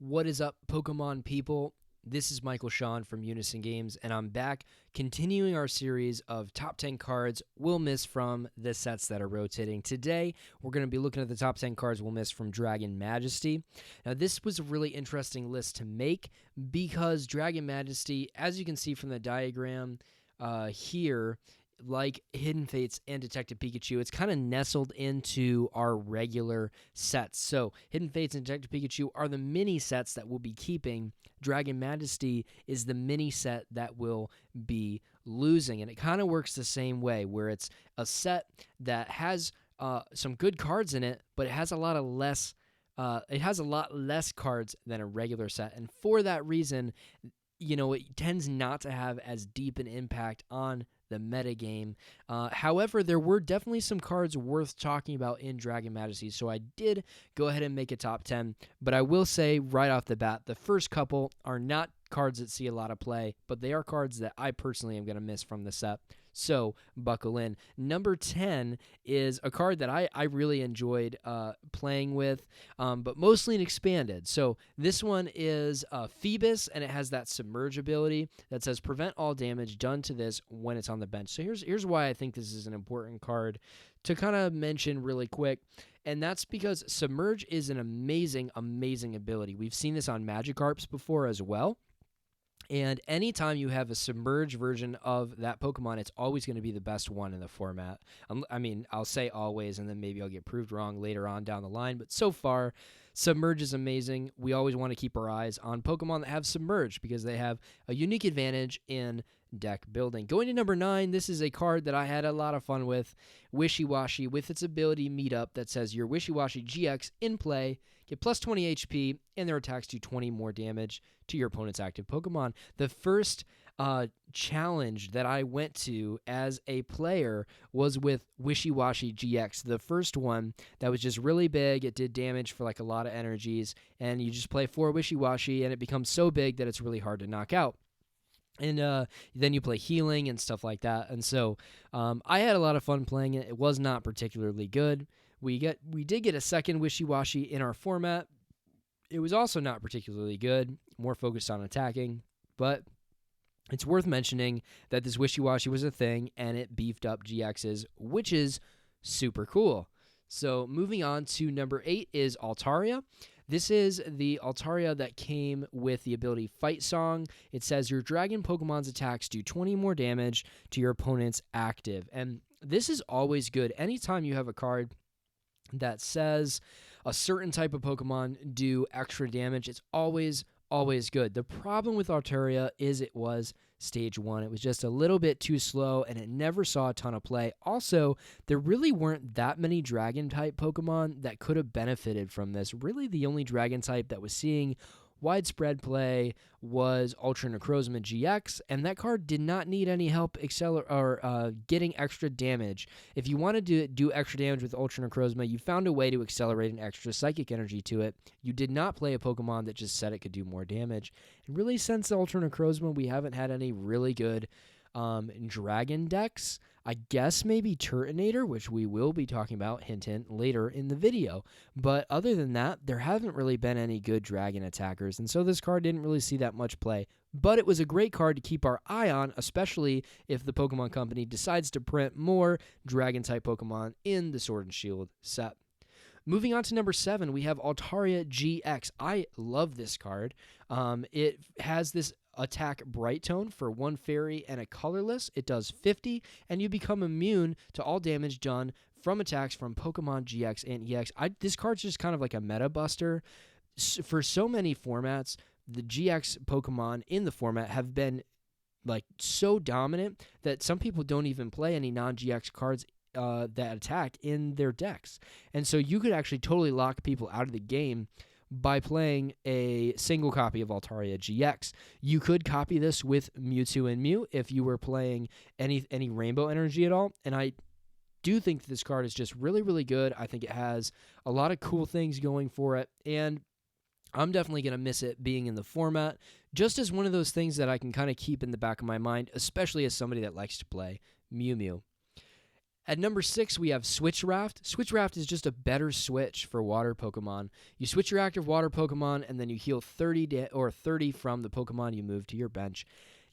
What is up, Pokemon people? This is Michael Sean from Unison Games, and I'm back continuing our series of top 10 cards we'll miss from the sets that are rotating. Today, we're going to be looking at the top 10 cards we'll miss from Dragon Majesty. Now, this was a really interesting list to make because Dragon Majesty, as you can see from the diagram here, like Hidden Fates and Detective Pikachu, it's kind of nestled into our regular sets. So Hidden Fates and Detective Pikachu are the mini sets that we'll be keeping. Dragon Majesty is the mini set that will be losing. And it kind of works the same way, where it's a set that has some good cards in it, but it has a lot less cards than a regular set. And for that reason, it tends not to have as deep an impact on the metagame. However, there were definitely some cards worth talking about in Dragon Majesty, so I did go ahead and make a top 10, but I will say right off the bat, the first couple are not cards that see a lot of play, but they are cards that I personally am going to miss from the set. So buckle in. Number 10 is a card that I really enjoyed playing with, but mostly in expanded. So this one is Phoebus, and it has that submerge ability that says prevent all damage done to this when it's on the bench. So here's why I think this is an important card to kind of mention really quick. And that's because Submerge is an amazing, amazing ability. We've seen this on Magikarps before as well. And anytime you have a submerged version of that Pokemon, it's always going to be the best one in the format. I'll say always, and then maybe I'll get proved wrong later on down the line. But so far, Submerge is amazing. We always want to keep our eyes on Pokemon that have Submerge because they have a unique advantage in deck building. Going to number 9, this is a card that I had a lot of fun with, Wishy-Washy, with its ability Meet Up that says your Wishy-Washy GX in play, get plus 20 HP, and their attacks do 20 more damage to your opponent's active Pokemon. The first challenge that I went to as a player was with Wishy-Washy GX, the first one that was just really big. It did damage for like a lot of energies, and you just play 4 Wishy-Washy, and it becomes so big that it's really hard to knock out. And then you play healing and stuff like that. And so I had a lot of fun playing it. It was not particularly good. We did get a second Wishy-Washy in our format. It was also not particularly good, more focused on attacking. But it's worth mentioning that this Wishy-Washy was a thing, and it beefed up GXs, which is super cool. So moving on to number 8 is Altaria. This is the Altaria that came with the ability Fight Song. It says your Dragon Pokemon's attacks do 20 more damage to your opponent's active. And this is always good. Anytime you have a card that says a certain type of Pokemon do extra damage, it's always good. The problem with Altaria is it was Stage 1. It was just a little bit too slow, and it never saw a ton of play. Also, there really weren't that many Dragon-type Pokemon that could have benefited from this. Really, the only Dragon-type that was seeing widespread play was Ultra Necrozma GX, and that card did not need any help getting extra damage. If you wanted to do extra damage with Ultra Necrozma, you found a way to accelerate an extra psychic energy to it. You did not play a Pokemon that just said it could do more damage. And really, since Ultra Necrozma, we haven't had any really good Dragon decks. I guess maybe Turtonator, which we will be talking about, hint, hint, later in the video. But other than that, there haven't really been any good Dragon attackers, and so this card didn't really see that much play. But it was a great card to keep our eye on, especially if the Pokemon Company decides to print more Dragon-type Pokemon in the Sword and Shield set. Moving on to number 7, we have Altaria GX. I love this card. It has this attack Bright Tone for 1 fairy and a colorless. It does 50, and you become immune to all damage done from attacks from Pokemon GX and EX. This card's just kind of like a meta buster. For so many formats, the GX Pokemon in the format have been like so dominant that some people don't even play any non-GX cards that attack in their decks. And so you could actually totally lock people out of the game by playing a single copy of Altaria GX. You could copy this with Mewtwo and Mew if you were playing any Rainbow Energy at all, and I do think that this card is just really, really good. I think it has a lot of cool things going for it, and I'm definitely going to miss it being in the format, just as one of those things that I can kind of keep in the back of my mind, especially as somebody that likes to play Mew Mew. At number 6, we have Switch Raft. Switch Raft is just a better switch for water Pokemon. You switch your active water Pokemon, and then you heal 30 from the Pokemon you move to your bench.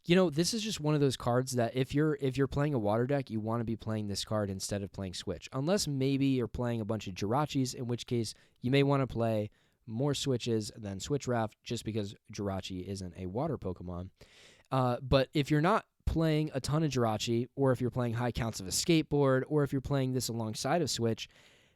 This is just one of those cards that if you're playing a water deck, you want to be playing this card instead of playing Switch. Unless maybe you're playing a bunch of Jirachis, in which case you may want to play more Switches than Switch Raft just because Jirachi isn't a water Pokemon. But if you're not playing a ton of Jirachi, or if you're playing high counts of a skateboard, or if you're playing this alongside of Switch,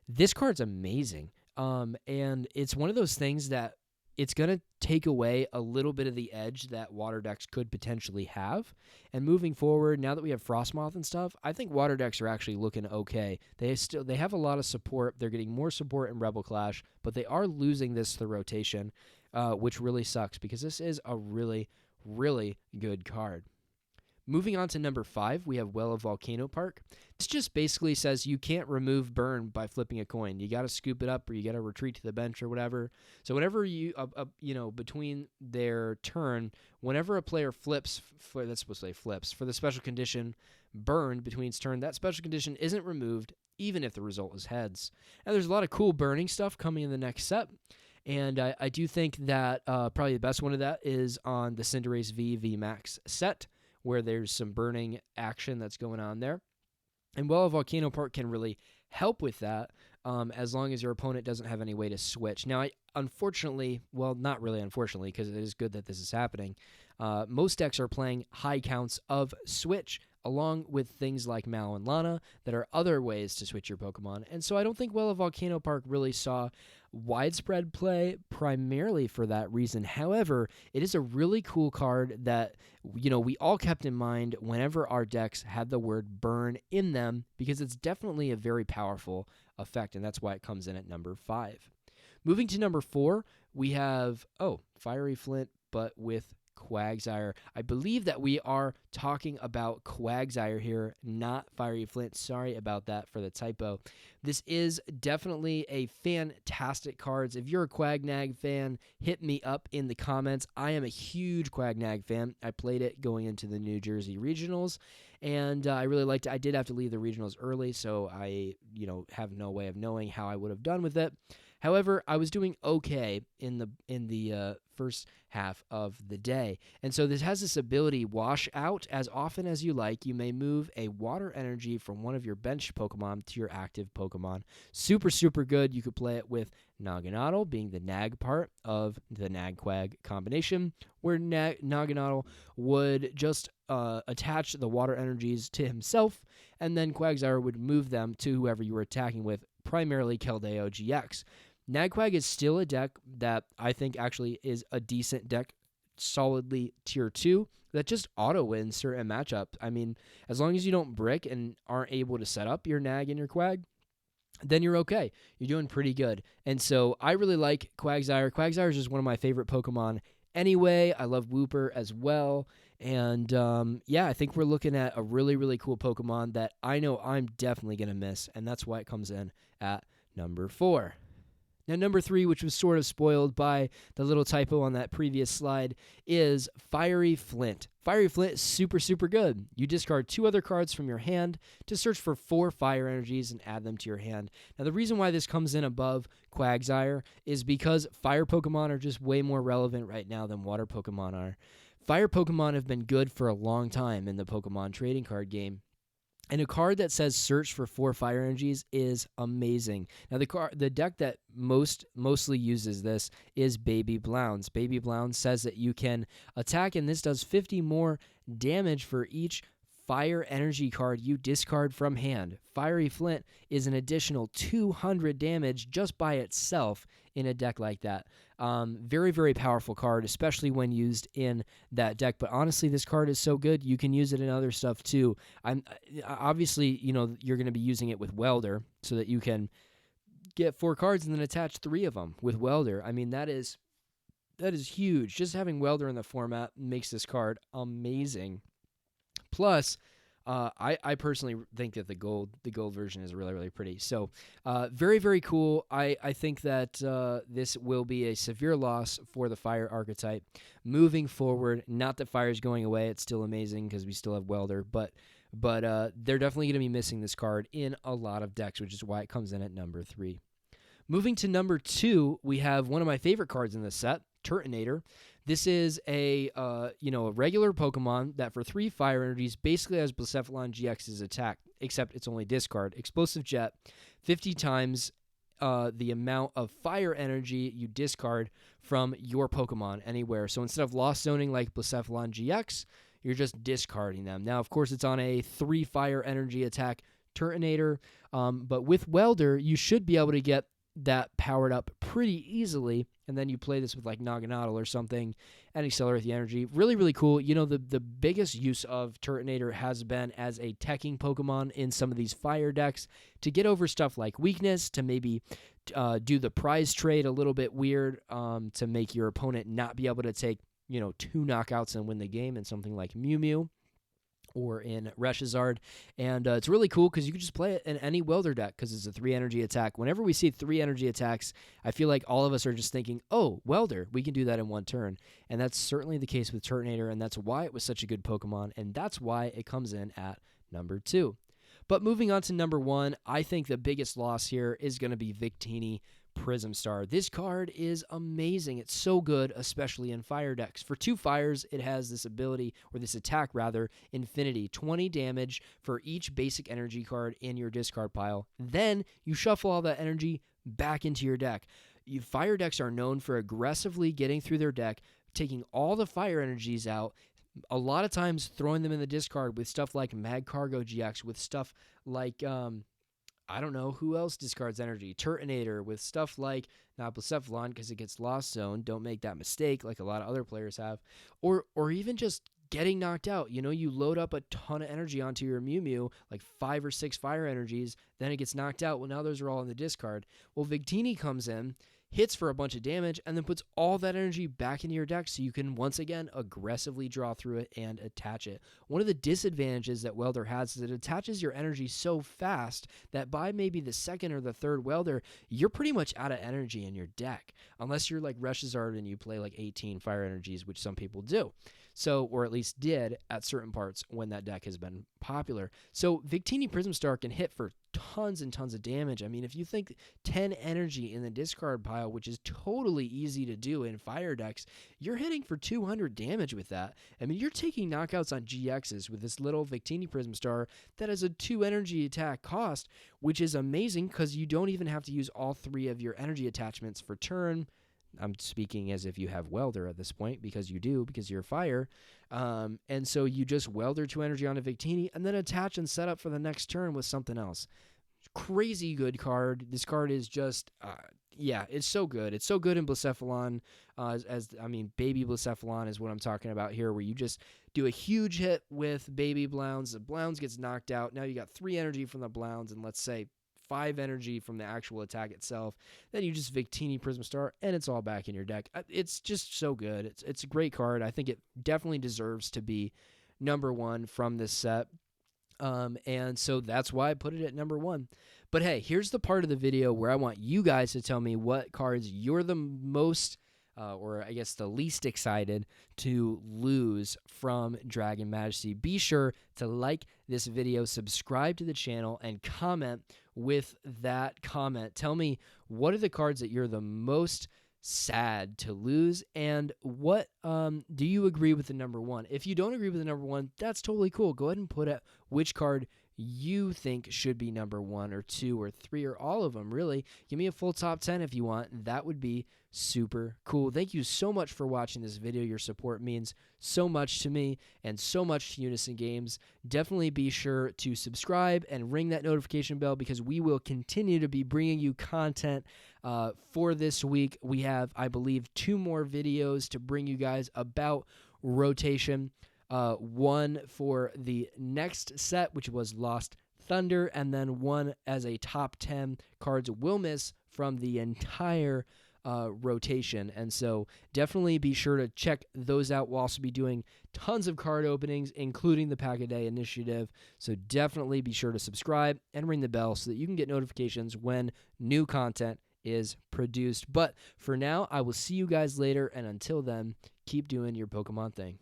this card's amazing. And it's one of those things that it's going to take away a little bit of the edge that water decks could potentially have. And moving forward, now that we have Frostmoth and stuff, I think water decks are actually looking okay. They have a lot of support. They're getting more support in Rebel Clash, but they are losing this to the rotation, which really sucks because this is a really, really good card. Moving on to number 5, we have Well of Volcano Park. This just basically says you can't remove burn by flipping a coin. You got to scoop it up, or you got to retreat to the bench or whatever. So whenever between their turn, whenever a player flips, for the special condition burn between its turn, that special condition isn't removed, even if the result is heads. And there's a lot of cool burning stuff coming in the next set. And I do think that probably the best one of that is on the Cinderace V Max set, where there's some burning action that's going on there. And Well of Volcano Park can really help with that as long as your opponent doesn't have any way to switch. Now, unfortunately, well, not really unfortunately, because it is good that this is happening, most decks are playing high counts of switch, along with things like Mal and Lana that are other ways to switch your Pokemon. And so I don't think Well of Volcano Park really saw widespread play primarily for that reason. However, it is a really cool card that, we all kept in mind whenever our decks had the word burn in them, because it's definitely a very powerful effect, and that's why it comes in at number 5. Moving to number 4, we have, Fiery Flint, but with Quagsire. I believe that we are talking about Quagsire here, not Fiery Flint. Sorry about that for the typo. This is definitely a fantastic card. If you're a Quagnag fan, hit me up in the comments. I am a huge Quagnag fan. I played it going into the New Jersey Regionals, and I really liked it. I did have to leave the Regionals early, so I, have no way of knowing how I would have done with it. However, I was doing okay in the first half of the day. And so this has this ability, wash out as often as you like. You may move a water energy from one of your bench Pokemon to your active Pokemon. Super, super good. You could play it with Naganadel, being the Nag part of the Nag-Quag combination, where Naganadel would just attach the water energies to himself, and then Quagsire would move them to whoever you were attacking with, primarily Keldeo GX. Nagquag is still a deck that I think actually is a decent deck, solidly tier 2, that just auto-wins certain matchups. I mean, as long as you don't brick and aren't able to set up your Nag and your Quag, then you're okay. You're doing pretty good. And so I really like Quagsire. Quagsire is just one of my favorite Pokemon anyway. I love Wooper as well. And I think we're looking at a really, really cool Pokemon that I know I'm definitely going to miss, and that's why it comes in at number 4. Now, number 3, which was sort of spoiled by the little typo on that previous slide, is Fiery Flint. Fiery Flint is super, super good. You discard 2 other cards from your hand to search for 4 fire energies and add them to your hand. Now, the reason why this comes in above Quagsire is because fire Pokemon are just way more relevant right now than water Pokemon are. Fire Pokemon have been good for a long time in the Pokemon trading card game. And a card that says search for 4 fire energies is amazing. Now, the deck that mostly uses this is Baby Blounds. Baby Blounds says that you can attack, and this does 50 more damage for each fire energy card you discard from hand. Fiery Flint is an additional 200 damage just by itself in a deck like that. Very, very powerful card, especially when used in that deck. But honestly, this card is so good, you can use it in other stuff too. Obviously, you're going to be using it with Welder so that you can get 4 cards and then attach 3 of them with Welder. I mean, that is huge. Just having Welder in the format makes this card amazing. Plus, I personally think that the gold version is really, really pretty. So, very, very cool. I think that this will be a severe loss for the fire archetype moving forward. Not that fire is going away. It's still amazing because we still have Welder, but but they're definitely going to be missing this card in a lot of decks, which is why it comes in at number 3. Moving to number 2, we have one of my favorite cards in this set, Turtonator. This is a regular Pokemon that for 3 fire energies basically has Blacephalon GX's attack, except it's only discard. Explosive Jet, 50 times the amount of fire energy you discard from your Pokemon anywhere. So instead of Lost Zoning like Blacephalon GX, you're just discarding them. Now, of course, it's on a 3 fire energy attack Turtonator, but with Welder, you should be able to get that powered up pretty easily, and then you play this with like Naganadel or something and accelerate the energy. Really, really cool. You know, the biggest use of Turtonator has been as a teching Pokemon in some of these fire decks to get over stuff like weakness, to maybe do the prize trade a little bit weird, to make your opponent not be able to take, 2 knockouts and win the game in something like Mew Mew or in Reshizard. And it's really cool because you can just play it in any Welder deck because it's a 3 energy attack. Whenever we see 3 energy attacks, I feel like all of us are just thinking, oh, Welder, we can do that in 1 turn. And that's certainly the case with Turtonator, and that's why it was such a good Pokemon, and that's why it comes in at number 2. But moving on to number 1, I think the biggest loss here is going to be Victini Prism Star. This card is amazing. It's so good, especially in fire decks. For 2 fires, it has this ability, or this attack rather, Infinity. 20 damage for each basic energy card in your discard pile. Then you shuffle all that energy back into your deck. Fire decks are known for aggressively getting through their deck, taking all the fire energies out, a lot of times throwing them in the discard with stuff like Magcargo GX, with stuff like I don't know who else discards energy. Turtonator, with stuff like, not Blacephalon because it gets Lost Zone. Don't make that mistake like a lot of other players have. Or even just getting knocked out. You load up a ton of energy onto your Mew Mew, like 5 or 6 fire energies, then it gets knocked out. Well, now those are all in the discard. Well, Victini comes in, hits for a bunch of damage, and then puts all that energy back into your deck so you can once again aggressively draw through it and attach it. One of the disadvantages that Welder has is it attaches your energy so fast that by maybe the 2nd or the 3rd Welder, you're pretty much out of energy in your deck, unless you're like Reshizard and you play like 18 fire energies, which some people do. So, or at least did at certain parts when that deck has been popular. So Victini Prism Star can hit for tons and tons of damage. I mean, if you think 10 energy in the discard pile, which is totally easy to do in fire decks, you're hitting for 200 damage with that. I mean, you're taking knockouts on GXs with this little Victini Prism Star that has a 2 energy attack cost, which is amazing because you don't even have to use all 3 of your energy attachments for turn. I'm speaking as if you have Welder at this point, because you do, because you're fire. And so you just Welder 2 energy onto Victini and then attach and set up for the next turn with something else. Crazy good card. This card is just, it's so good. It's so good in Blacephalon, Baby Blacephalon is what I'm talking about here, where you just do a huge hit with Baby Blounds. The Blounds gets knocked out. Now you got 3 energy from the Blounds and let's say 5 energy from the actual attack itself. Then you just Victini Prism Star, and it's all back in your deck. It's just so good. It's a great card. I think it definitely deserves to be number 1 from this set. And so that's why I put it at number 1. But hey, here's the part of the video where I want you guys to tell me what cards you're the most, or I guess the least excited to lose from Dragon Majesty. Be sure to like this video, subscribe to the channel, and comment with that comment. Tell me, what are the cards that you're the most sad to lose, and what do you agree with the number 1? If you don't agree with the number 1, that's totally cool. Go ahead and put up which card you think should be number 1 or 2 or 3 or all of them, really. Give me a full top 10 if you want. That would be super cool. Thank you so much for watching this video. Your support means so much to me and so much to Unison Games. Definitely be sure to subscribe and ring that notification bell, because we will continue to be bringing you content for this week. We have, I believe, 2 more videos to bring you guys about rotation. One for the next set, which was Lost Thunder, and then one as a top 10 cards will miss from the entire rotation. And so definitely be sure to check those out. We'll also be doing tons of card openings, including the Pack-A-Day initiative. So definitely be sure to subscribe and ring the bell so that you can get notifications when new content is produced. But for now, I will see you guys later, and until then, keep doing your Pokemon thing.